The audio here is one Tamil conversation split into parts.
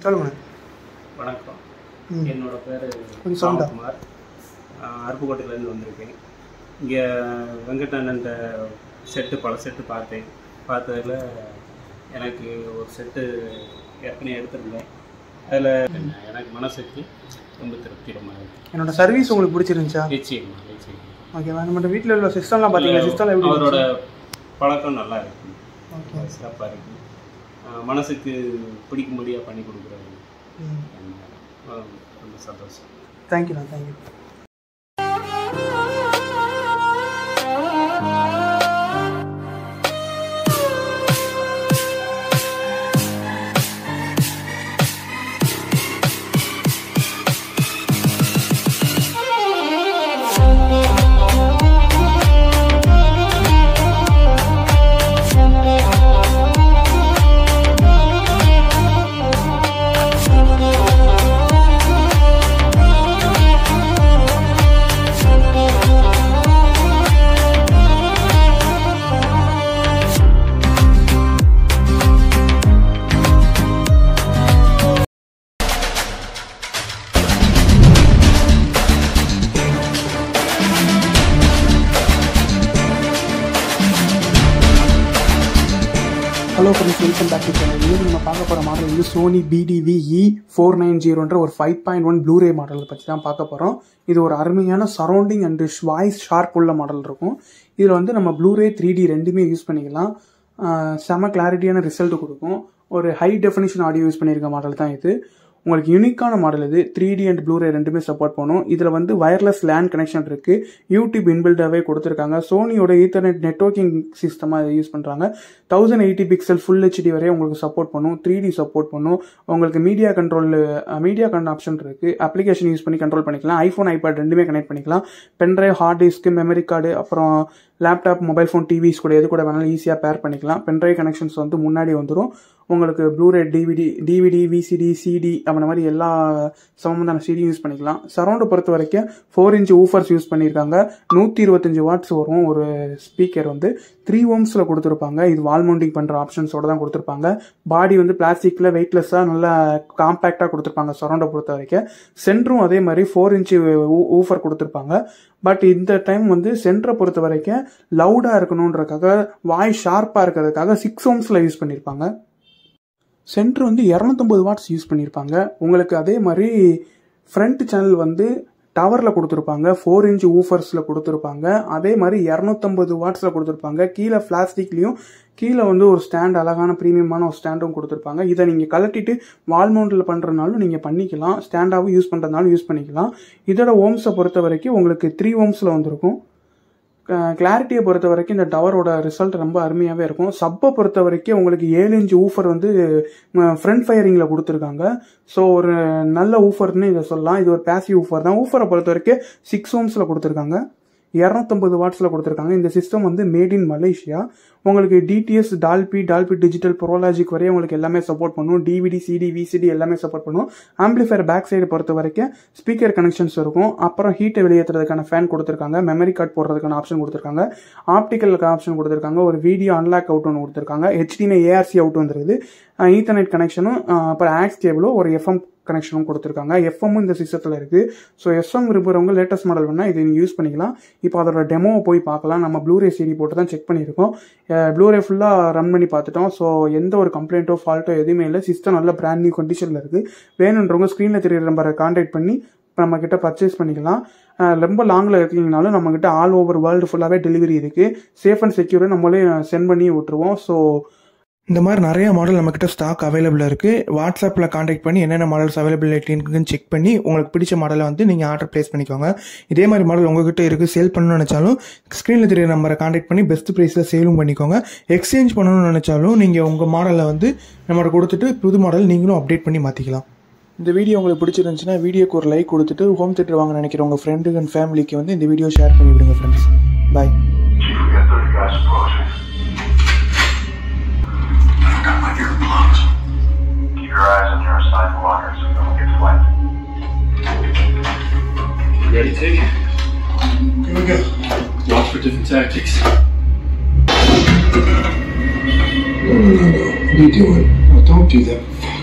சொல்லுங்க. வணக்கம். என்னோட பேர் குமார். அருப்புக்கோட்டையிலேருந்து வந்திருக்கேன். இங்கே வெங்கடண்ணன்ட்ட பல செட்டு பார்த்ததில் எனக்கு ஒரு செட்டு ஏற்கனவே எடுத்திருந்தேன். அதில் எனக்கு மனசுக்கு ரொம்ப திருப்திகரமாக இருக்குது. என்னோட சர்வீஸ் உங்களுக்கு பிடிச்சிருந்துச்சா? நிச்சயமாக. ஓகேவா. நம்ம வீட்டில் உள்ள சிஸ்டம்லாம் பார்த்தீங்கன்னா சிஸ்டம் எப்படி? அவரோட பழக்கம் நல்லா இருக்குது. ஓகே, சிறப்பாக இருக்குது. மனசுக்கு பிடிக்கும்படியாக பண்ணி கொடுக்குறாரு. ரொம்ப சந்தோஷம். தேங்க்யூண்ணா. Thank you. Hello friends, welcome back to channel. இது நம்ம பார்க்க போகிற மாடல் வந்து சோனி BDV-E490 ஒரு 5.1 ப்ளூரே மாடல் பற்றி தான் பார்க்க போகிறோம். இது ஒரு அருமையான சரௌண்டிங் அண்ட் வாய்ஸ் ஷார்ப் உள்ள மாடல் இருக்கும். இதில் வந்து நம்ம ப்ளூரே 3D ரெண்டுமே யூஸ் பண்ணிக்கலாம். செம கிளாரிட்டியான ரிசல்ட் கொடுக்கும். ஒரு ஹை டெஃபினிஷன் ஆடியோ யூஸ் பண்ணியிருக்க மாடல் தான் இது. உங்களுக்கு யூனிக்கான மாடல் இது. 3D அண்ட் ப்ளூரே ரெண்டுமே சப்போர்ட் பண்ணும். இதில் வந்து வயர்லெஸ் லேண்ட் கனெக்ஷன் இருக்குது. யூடியூப் இன்பில்டாகவே கொடுத்துருக்காங்க. சோனியோட ஈத்தர்நெட் நெட்வொர்க்கிங் சிஸ்டமாக இதை யூஸ் பண்ணுறாங்க. 1080 பிக்சல் ஃபுல் HD வரையும் உங்களுக்கு சப்போர்ட் பண்ணும். 3D சப்போர்ட் பண்ணும். உங்களுக்கு மீடியா கண்ட்ரோல் ஆப்ஷன் இருக்குது. அப்ளிகேஷன் யூஸ் பண்ணி கண்ட்ரோல் பண்ணிக்கலாம். ஐஃபோன், ஐபேட் ரெண்டுமே கனெக்ட் பண்ணிக்கலாம். Pen drive, hard disk, memory card, அப்புறம் லேப்டாப், மொபைல் ஃபோன், டிவிஸ் கூட எது கூட வேணாலும் ஈஸியாக பேர் பண்ணிக்கலாம். பென்ட்ரைவ் கனெக்ஷன்ஸ் வந்து முன்னாடி வந்துடும். உங்களுக்கு ப்ளூரே, டிவிடி, விசிடி, சிடி அந்த மாதிரி எல்லா சமமான சிடி யூஸ் பண்ணிக்கலாம். சரௌண்டை பொறுத்த வரைக்கும் 4 inch ஊஃபர்ஸ் யூஸ் பண்ணியிருக்காங்க. 125 வாட்ஸ் வரும் ஒரு ஸ்பீக்கர் வந்து 3 ohms கொடுத்துருப்பாங்க. இது வால் மவுண்டிங் பண்ணுற ஆப்ஷன்ஸோட தான் கொடுத்துருப்பாங்க. பாடி வந்து பிளாஸ்டிக்கில் வெயிட்லெஸ்ஸாக நல்லா காம்பேக்டாக கொடுத்துருப்பாங்க. சரௌண்டை பொறுத்த வரைக்கும் சென்டரும் அதே மாதிரி 4 inch ஊஃபர் கொடுத்துருப்பாங்க. பட் இந்த டைம் வந்து சென்டரை பொறுத்த வரைக்கும் லவுடாக இருக்கணுன்றதுக்காக, வாய்ஸ் ஷார்ப்பாக இருக்கிறதுக்காக 6 ohms யூஸ் பண்ணியிருப்பாங்க. சென்டர் வந்து 250 வாட்ஸ் யூஸ் பண்ணியிருப்பாங்க. உங்களுக்கு அதே மாதிரி ஃப்ரண்ட் சேனல் வந்து டவரில் கொடுத்துருப்பாங்க. 4 inch ஊஃபர்ஸில் கொடுத்துருப்பாங்க. அதே மாதிரி 250 வாட்ஸில் கொடுத்துருப்பாங்க. கீழே பிளாஸ்டிக்லேயும் கீழே வந்து ஒரு ஸ்டாண்ட், அழகான ப்ரீமியமான ஒரு ஸ்டாண்டும் கொடுத்துருப்பாங்க. இதை நீங்கள் கலட்டிட்டு வால் மவுண்டில் பண்ணுறதுனாலும் நீங்கள் பண்ணிக்கலாம். ஸ்டாண்டாகவும் யூஸ் பண்ணுறதுனாலும் யூஸ் பண்ணிக்கலாம். இதோட ஓம்ஸை பொறுத்த வரைக்கும் உங்களுக்கு 3 ohms வந்திருக்கும். கிளாரிட்டியை பொறுத்த வரைக்கும் இந்த டவரோட ரிசல்ட் ரொம்ப அருமையாகவே இருக்கும். சப்பை பொறுத்த வரைக்கும் உங்களுக்கு 7 inch ஊஃபர் வந்து ஃப்ரண்ட் ஃபயரிங்கில் கொடுத்துருக்காங்க. ஸோ ஒரு நல்ல ஊஃபர்னு இதை சொல்லலாம். இது ஒரு பேசிவ் ஊஃபர் தான். ஊஃபரை பொறுத்த வரைக்கும் 6 ohms கொடுத்துருக்காங்க. 250 வாட்ஸில் கொடுத்துருக்காங்க. இந்த சிஸ்டம் வந்து மேட் இன் மலேசியா. உங்களுக்கு டிடிஎஸ், டால்பி டிஜிட்டல், ப்ரோலாஜிக் வரையும் உங்களுக்கு எல்லாமே சப்போர்ட் பண்ணும். டிவிடி, சிடி, விசிடி எல்லாமே சப்போர்ட் பண்ணும். ஆம்பிளிஃபயர் பேக் சைடு பொறுத்த வரைக்கும் ஸ்பீக்கர் கனெக்ஷன்ஸ் இருக்கும். அப்புறம் ஹீட்டை வெளியேற்றுறதுக்கான ஃபேன் கொடுத்துருக்காங்க. மெமரி கார்டு போடுறதுக்கான ஆப்ஷன் கொடுத்துருக்காங்க. ஆப்டிக்கலுக்கு ஆப்ஷன் கொடுத்துருக்காங்க. ஒரு வீடியோ அன்லாக் அவுட் ஒன்று கொடுத்துருக்காங்க. HDMI ARC அவுட் வந்துருக்குது. ஈத்தர்நெட் கனெக்ஷனும், அப்புறம் ஆக்ஸ் கேபிளும், ஒரு FM கனெக்ஷனும் கொடுத்துருக்காங்க. எஃப்எம்மும் இந்த சிஸ்டத்தில் இருக்குது. ஸோ எஃப்எம் விரும்புகிறவங்க லேட்டஸ்ட் மாடல் வேணால் இதை நீங்கள் யூஸ் பண்ணிக்கலாம். இப்போ அதோட டெமோவை போய் பார்க்கலாம். நம்ம ப்ளூரே சிடி போட்டு தான் செக் பண்ணியிருக்கோம். ப்ளூரே ஃபுல்லாக ரன் பண்ணி பார்த்துட்டோம். ஸோ எந்த ஒரு கம்ப்ளைண்ட்டோ ஃபால்ட்டோ எதுவுமே இல்லை. சிஸ்டம் நல்ல பிராண்ட் நியூ கண்டிஷனில் இருக்குது. வேணுன்றவங்க ஸ்க்ரீனில் தெரியுற நம்பரை கான்டாக்ட் பண்ணி நம்மக்கிட்ட பர்ச்சேஸ் பண்ணிக்கலாம். ரொம்ப லாங்கில் இருக்கீங்கனாலும் நம்மக்கிட்ட ஆல் ஓவர் வேர்ல்டு ஃபுல்லாகவே டெலிவரி இருக்குது. சேஃப் அண்ட் செக்யூராக நம்மளே சென்ட் பண்ணி விட்டுருவோம். ஸோ இந்த மாதிரி நிறைய மாடல் நம்மக்கிட்ட ஸ்டாக் அவைலபிளாக இருக்குது. வாட்ஸ்அப்பில் காண்டாக்ட் பண்ணி என்னென்ன மாடல்ஸ் அவைலபிலிட்டி இருக்குன்னு செக் பண்ணி உங்களுக்கு பிடிச்ச மாடலை வந்து நீங்கள் ஆர்டர் ப்ளேஸ் பண்ணிக்கோங்க. இதே மாதிரி மாடல் உங்கள்கிட்ட இருக்குது, சேல் பண்ணணும்னு நினச்சாலும் ஸ்க்ரீனில் தெரிய நம்பரை காண்டாக்ட் பண்ணி பெஸ்ட் ப்ரைஸில் சேலும் பண்ணிக்கோங்க. எக்ஸ்சேஞ்ச் பண்ணணும்னு நினச்சாலும் நீங்கள் உங்கள் மாடலை வந்து நம்மகிட்ட கொடுத்துட்டு புது மாடல் நீங்களும் அப்டேட் பண்ணி மாற்றிக்கலாம். இந்த வீடியோ உங்களுக்கு பிடிச்சிருந்துச்சுன்னா வீடியோக்கு ஒரு லைக் கொடுத்துட்டு ஹோம் தியேட்டர் வாங்க நினைக்கிற உங்கள் ஃப்ரெண்டு அண்ட் ஃபேமிலிக்கு வந்து இந்த வீடியோ ஷேர் பண்ணி விடுங்க friends. Bye. Keep your eyes on your assigned blockers so don't get flanked. Ready, Tig? Here we go. Watch for different tactics. No. What are you doing? No, don't do that. Fuck.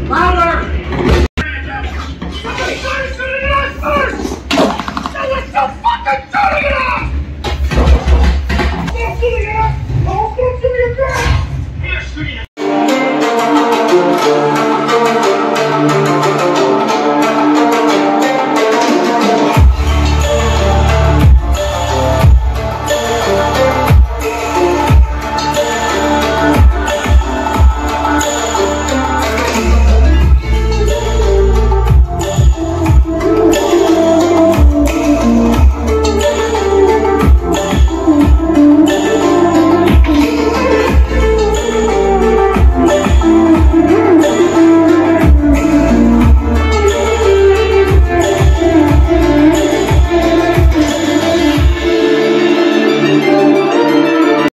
Louder!